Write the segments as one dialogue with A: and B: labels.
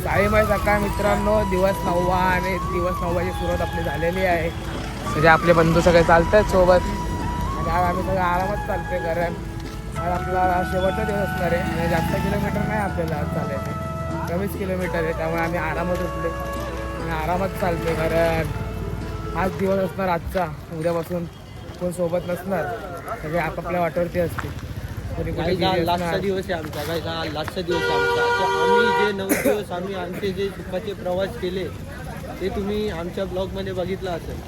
A: काळीमाई सकाळ मित्रांनो, दिवस 9 आणि दिवस 9ची सुरुवात आपली झालेली आहे. म्हणजे आपले बंधू सगळे चालत आहेत सोबत आणि आज आम्ही सगळं आरामात चालतोय. कारण आज आपला शेवटचा दिवस असणार आहे आणि जास्त किलोमीटर नाही आपल्याला आज चालायचे, कमीच किलोमीटर आहे. त्यामुळे आम्ही आरामात उठले आणि आरामात चालतोय. कारण हाच दिवस असणार आजचा, उद्यापासून कोण सोबत नसणार, सगळे आपापल्या वाटेवरती असतील.
B: लास्टचा दिवस आहे आमचा, काय का लास्टचा दिवस आहे आमचा. आम्ही जे 9 दिवस आमचे जे सुखाचे प्रवास केले ते तुम्ही आमच्या ब्लॉगमध्ये बघितलं असेल.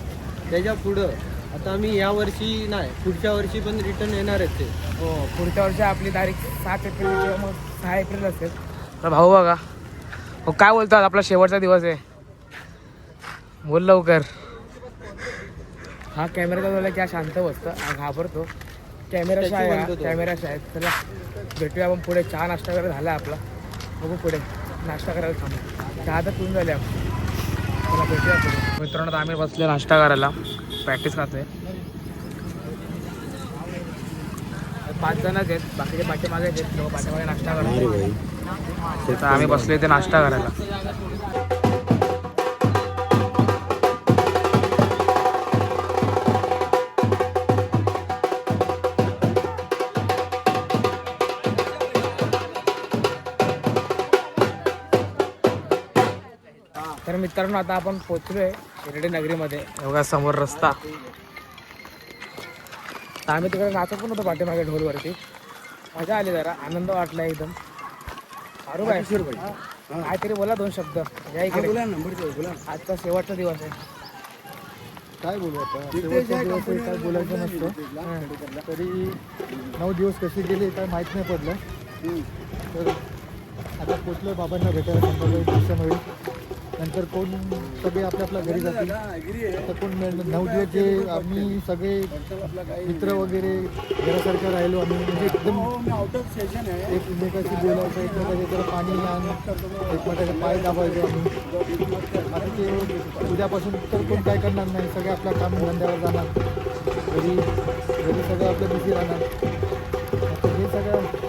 B: त्याच्या पुढं आता आम्ही या वर्षी नाही, पुढच्या वर्षी पण रिटर्न येणारच आहे.
A: हो, पुढच्या वर्षी आपली तारीख 7 एप्रिल किंवा मग 6 एप्रिल असेल. तर भाऊ बघा, हो काय बोलतात, आपला शेवटचा दिवस आहे, बोल लवकर. हा कॅमेरा बोलला की शांत बसतं, घाबरतो. कॅमेराशा आहे, कॅमेराशा आहेत. चला भेटूया आपण पुढे. चहा नाश्ता वगैरे झाला आपला, बघू पुढे नाश्ता करायला थांबू. चहा तर पिऊन झाले आपण. चला भेटूया पुढे. मित्रांनो आम्ही बसले नाश्ता करायला, प्रॅक्टिस करतोय. 5 जणच आहेत, बाकीचे पाठीमागे आहेत, लोक पाठीमागे नाश्ता करतो. तर आम्ही बसले इथे नाश्ता करायला. तर मित्रांनो आता आपण पोचलोय शिर्डी नगरीमध्ये. एवढा समोर रस्ता. तर आम्ही तिकडे नाचत पण होतो पाठीमागे ढोलवरती. मजा आली, जरा आनंद वाटला एकदम. अरू भाई काहीतरी बोला 2 शब्द या इकडे. आजचा शेवटचा दिवस आहे,
B: काय बोलू आता,
A: काय बोलायचं नसतं.
B: तरी 9 दिवस कसे गेले काय माहीत नाही पडलं. तर आता पोचलो बाबांना भेटायला, संध्याकाळी दर्शन होईल. नंतर कोण सगळे आपल्या घरी जातील. आता कोण 9 दिवस जे आम्ही सगळे मित्र वगैरे घरासारखं राहिलो आम्ही, म्हणजे एकदम एकमेकाशी बोलायचं, एकमेकाचे जरा पाणी आण, एकमेकाचे पाय दाबायचो आम्ही. आता ते उद्यापासून तर कोण काय करणार नाही, सगळे आपल्या कामधंद्यावर जाणार, घरी सगळं आपलं बिझी राहणार. आता हे सगळं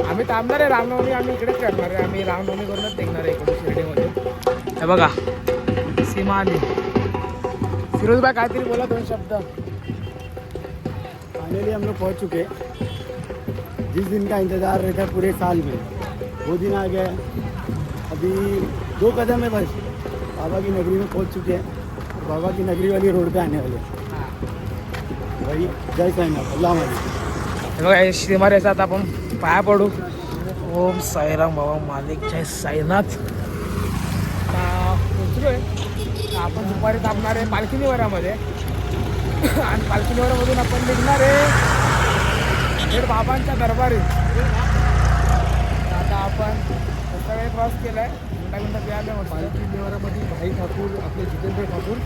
A: आम्ही थांबणार आहे. रामनवमी आम्ही इकडेच करणार आहे. आम्ही रामनवमी करूनच निघणार आहे इकडे शिर्डीमध्ये. हे बघा सीमा आली. फिरोज भाई काहीतरी बोला 2 शब्द.
B: फाइनली हम लोग पहुँच चुके. जिस दिन का इंतज़ार रहता पूरे साल में, वो दिन आ गया. अभी 2 कदम है बस, बाबा की नगरी में पहुँच चुके हैं. बाबा की नगरी वाली रोड पे आने वाले भाई. जय साईनाथ, अल्लाह मालिक.
A: हे बघा सीमा रेसात आपण पाया पडू. ओम साईराम बाबा मालिक, जय साईनाथ. पोचलोय आपण. दुपारी थांबणार आहे पालखी निवारामध्ये आणि पालखी निवारामधून आपण निघणार आहे थेट बाबांच्या दरबारी. आता आपण सगळे क्रॉस केला आहे, मिनटा मिळाल्या.
B: पालखी निवारामध्ये भाई ठाकूर, आपले जितेंद्र ठाकूर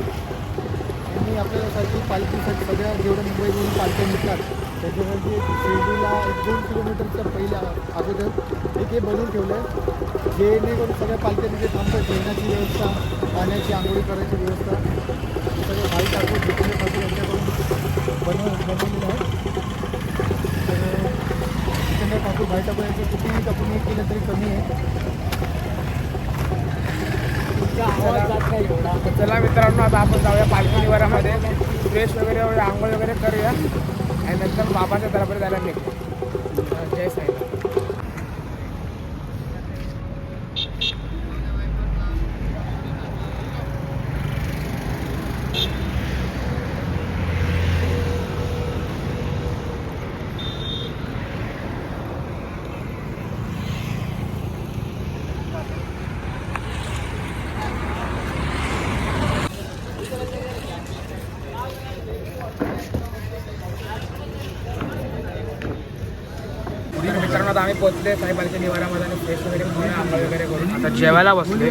B: यांनी आपल्यासाठी पालखीसाठी सगळ्या जेवढ्या मुंबईवरून पालख्या निघतात त्याच्यामध्ये शिर्डीला 1-2 किलोमीटरच्या पहिल्या अगोदर हे बनवून ठेवलं आहे, जेणेकरून सगळ्या पालख्या तिथे थांबतात. जेवणाची व्यवस्था, पाण्याची, आंघोळी करायची व्यवस्था सगळे भाई ठाकूर, जितेंद्र ठाकूर यांच्याकडून बनवलेलं आहे. तर जितेंद्र ठाकूर, भाई ठाकूर यांचं कितीही आपण हे केलं तरी कमी आहे.
A: चला मित्रांनो आता आपण जाऊया पालखी निवारामध्ये. फ्रेश वगैरे आंघोळ वगैरे करूया आणि नंतर बाबाच्या दरबारी जायला निघतो. जय साईनाथ. मित्रांनो आता आम्ही पोचले साईबालच्या निवारामध्ये आणि फ्रेश वगैरे करून आंघोळ वगैरे करून आता जेवायला बसले.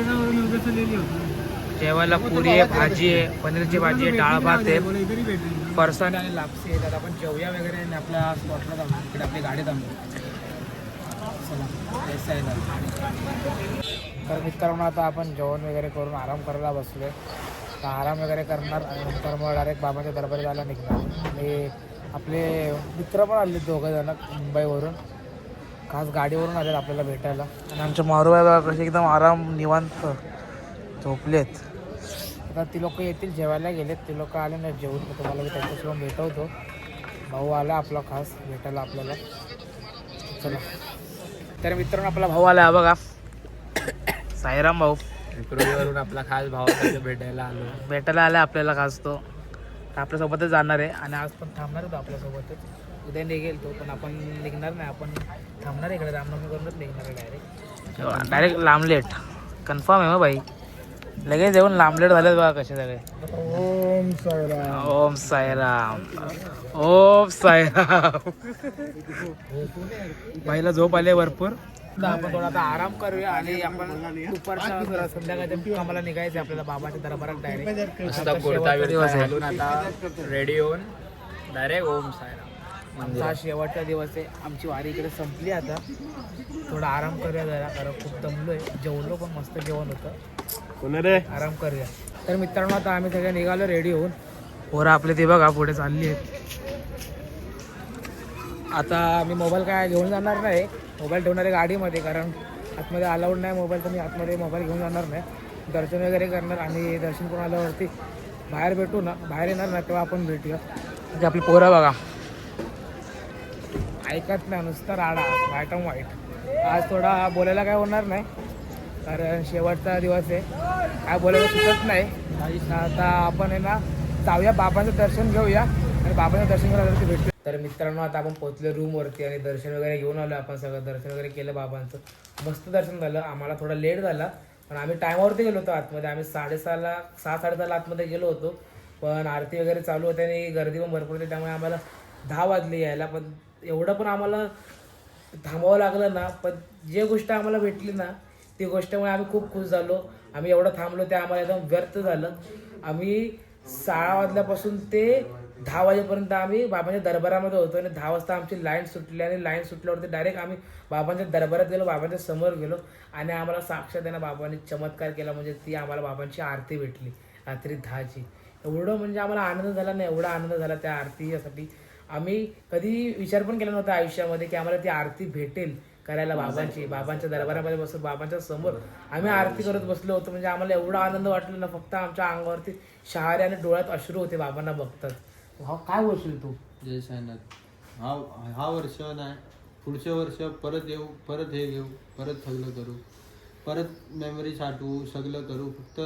A: जेवायला पुरी आहे, भाजी आहे, पनीरची भाजी आहे, डाळ भात आहे, फरसाण आणि लापसी आहे. आता आपण जेवूया वगैरे आणि आपल्या स्पॉटला थांबू, तिकडे आपली गाडी थांबू. चला ऐसा आहे ना. तर मित्रांनो आता आपण जेवण वगैरे करून आराम करायला बसलो. तर आराम वगैरे करणार आणि नंतर मग डायरेक्ट बाबाच्या दरबारी जायला निघणार. आणि आपले मित्र पण आले 2 जण मुंबईवरून. खास गाडीवरून आलेत आपल्याला भेटायला. आणि आमच्या मारूबाई बघा कसे एकदम आराम निवांत झोपलेत. आता ती लोक येतील, जेवायला गेलेत. ती लोक आले नाही जेवून, तर तुम्हाला मी त्यांच्यासोबत भेटवतो. भाऊ आला आपला खास भेटायला आपल्याला. चला तर मित्रांनो आपला भाऊ आला बघा, साईराम भाऊ.
B: वरून आपला खास भावाला भेटायला
A: आला आपल्याला खास. तो आपल्यासोबतच जाणार आहे आणि आज पण थांबणार होतो आपल्यासोबतच. उद्या निघेल तो, पण आपण निघणार नाही. आपण थांबणार इकडे, रामनवमी करूनच निघणार आहे डायरेक्ट लांबलेट. कन्फर्म आहे मग भाई, लगेच येऊन लांबलेट झालेत बघा कसे सगळे.
B: ओम साईराम.
A: ओम साईराम. ओम साईराम. बाईला झोप आली भरपूर. आपण थोडा आता आराम करूया आणि आपण दुपारच्या संध्याकाळच्या कामाला निघायचं आपल्याला बाबाच्या दरबारात डायरेक्ट. दिवस आहे
B: आता रेडी होऊन डायरेक्ट ओम साईराम.
A: आमचा शेवटचा दिवस आहे. आमची वारी इकडे संपली. आता थोडा आराम करूया जरा, कारण खूप दमलोय. जेवलो पण मस्त जेवण होतं. आराम करूया. तर मित्रांनो आता आम्ही सगळे निघालो रेडी होऊन. पोरं आपले ते बघा पुढे चालली आहेत. आता मी मोबाईल काय घेऊन जाणार नाही, मोबाईल ठेवणार आहे गाडीमध्ये, कारण आतमध्ये अलाउड नाही मोबाईल. तर मी आतमध्ये मोबाईल घेऊन जाणार नाही. दर्शन वगैरे करणार आणि दर्शन करून आल्यावरती बाहेर भेटू ना, बाहेर येणार ना तेव्हा आपण भेटूया. म्हणजे आपली पोरं बघा ऐकत नाही, नुसतं राडा व्हाईट अँड व्हाईट. आज थोडा बोलायला काय होणार नाही, कारण शेवटचा दिवस आहे. काय बोलायला सुचत नाही. आता आपण आहे ना जाऊया, बाबांचं दर्शन घेऊया आणि बाबांचं दर्शन करायला भेटू. तर मित्रांनो आता आपण पोहोचलो रूमवरती आणि दर्शन वगैरे घेऊन आलो. आपण सगळं दर्शन वगैरे केलं बाबांचं. मस्त दर्शन झालं. आम्हाला थोडा लेट झाला, पण आम्ही टायमावरती गेलो होतो आतमध्ये. आम्ही 6:30 आतमध्ये गेलो होतो, पण आरती वगैरे चालू होते आणि गर्दी पण भरपूर होती. त्यामुळे आम्हाला 10 वाजले यायला. पण एवढं पण आम्हाला थांबावं लागलं ना, पण जे गोष्ट आम्हाला भेटली ना ती गोष्टमुळे आम्ही खूप खुश झालो. आम्ही एवढं थांबलो ते आम्हाला एकदम व्यर्थ झालं. आम्ही 6 वाजल्यापासून ते 10 वाजेपर्यंत आम्ही बाबांच्या दरबारामध्ये होतो आणि 10 वाजता आमची लाईन सुटली आणि लाईन सुटल्यावरती डायरेक्ट आम्ही बाबांच्या दरबारात गेलो, बाबांच्या समोर गेलो आणि आम्हाला साक्षात त्यांना बाबांनी चमत्कार केला. म्हणजे ती आम्हाला बाबांची आरती भेटली रात्री 10ची. एवढं म्हणजे आम्हाला आनंद झाला ना, एवढा आनंद झाला त्या आरतीसाठी. आम्ही कधी विचार पण केला नव्हता आयुष्यामध्ये की आम्हाला ती आरती भेटेल करायला बाबांची. बाबांच्या दरबारामध्ये बसून बाबांच्या समोर आम्ही आरती करत बसलो होतो. म्हणजे आम्हाला एवढा आनंद वाटला ना, फक्त आमच्या अंगावरती शहारे आणि डोळ्यात अश्रू होते बाबांना बघतात. हा काय बोलशील तू?
C: जय साईनाथ. हा वर्ष नाही, पुढच्या वर्ष परत येऊ, परत हे घेऊ, परत सगळं करू, परत मेमरी साठवू, सगळं करू. फक्त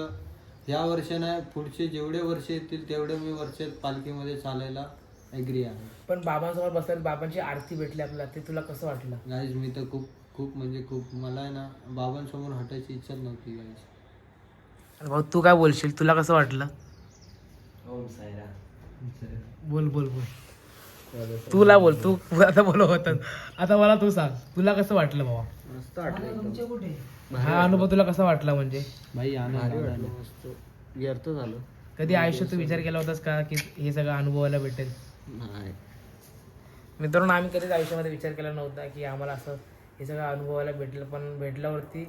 C: ह्या वर्ष नाही, पुढचे जेवढे वर्ष येतील तेवढे मी वर्षात पालखीमध्ये चालायला ॲग्री आहे.
A: पण बाबांसमोर बसल्यावर बाबांची आरती भेटली आपल्याला, ते तुला कसं वाटलं?
C: गाईज मी तर खूप म्हणजे खूप, मला आहे ना बाबांसमोर हटायची इच्छाच नव्हती गाईज.
A: भाऊ तू काय बोलशील, तुला कसं वाटलं?
C: ओम साईराम.
A: बोल बोल बोल, तुला बोल, तू आता बोलत होता. आता मला तू सांग, तुला कसं वाटलं बाबा?
C: मस्त वाटलं.
A: हा अनुभव तुला कसा वाटला? म्हणजे
C: भाई आनंद मस्त व्यर्थ झालं.
A: कधी आयुष्यात तू विचार केला होतास का की हे सगळं अनुभवायला भेटेल?
C: नाही
A: मित्रांनो, आम्ही कधीच आयुष्यामध्ये विचार केला नव्हता की आम्हाला असं हे सगळं अनुभवायला भेटलं. पण भेटल्यावरती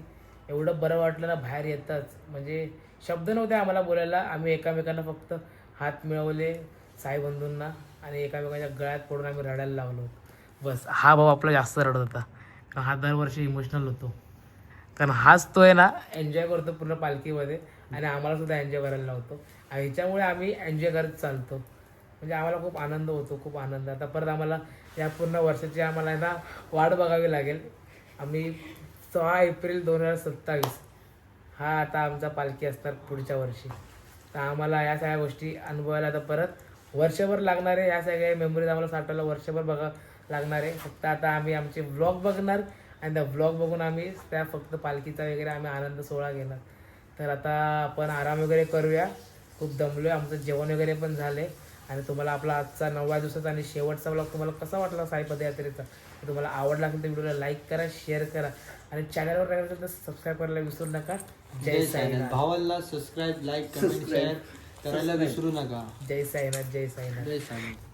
A: एवढं बरं वाटलं ना, बाहेर येताच. म्हणजे शब्द नव्हते आम्हाला बोलायला. आम्ही एकामेकांना फक्त हात मिळवले साईबंधूंना आणि एकामेकांच्या गळ्यात पडून आम्ही रडायला लागलो. बस हा भाऊ आपला जास्त रडत होता, कारण हा दरवर्षी इमोशनल होतो. कारण हाच तो आहे ना एन्जॉय करतो पूर्ण पालखीमध्ये आणि आम्हाला सुद्धा एन्जॉय करायला लावतो. आणि ह्याच्यामुळे आम्ही एन्जॉय करत चालतो. म्हणजे आम्हाला खूप आनंद होतो, खूप आनंद. आता परत आम्हाला या पूर्ण वर्षाची आम्हाला ना वाट बघावी लागेल. आम्ही 6 एप्रिल 2027 हा आता आमचा पालखी असणार पुढच्या वर्षी. तर आम्हाला या सगळ्या गोष्टी अनुभवायला आता परत वर्षभर लागणार आहे. या सगळ्या मेमरीज आम्हाला साठवायला वर्षभर बघावं लागणार आहे. फक्त आता आम्ही आमचे व्लॉग बघणार आणि त्या व्लॉग बघून आम्ही त्या फक्त पालखीचा वगैरे आम्ही आनंद सोहळा घेणार. तर आता आपण आराम वगैरे करूया, खूप दमलो आहे. आमचं जेवण वगैरे पण झाले. आणि तुम्हाला आपला आजचा 9व्या दिवसाचा आणि शेवटचा व्लॉग तुम्हाला कसा वाटला साई पदयात्रेचा, तुम्हाला आवडला असेल तर व्हिडिओला लाईक करा, शेअर करा आणि चॅनलवर राहिलं असेल तर सबस्क्राईब करायला विसरू नका. जय साईनाथ.
C: भावाला सबस्क्राईब, लाईक, कमेंट, शेअर करायला विसरू नका.
A: जय साईनाथ. जय साईनाथ.
C: जय साईनाथ.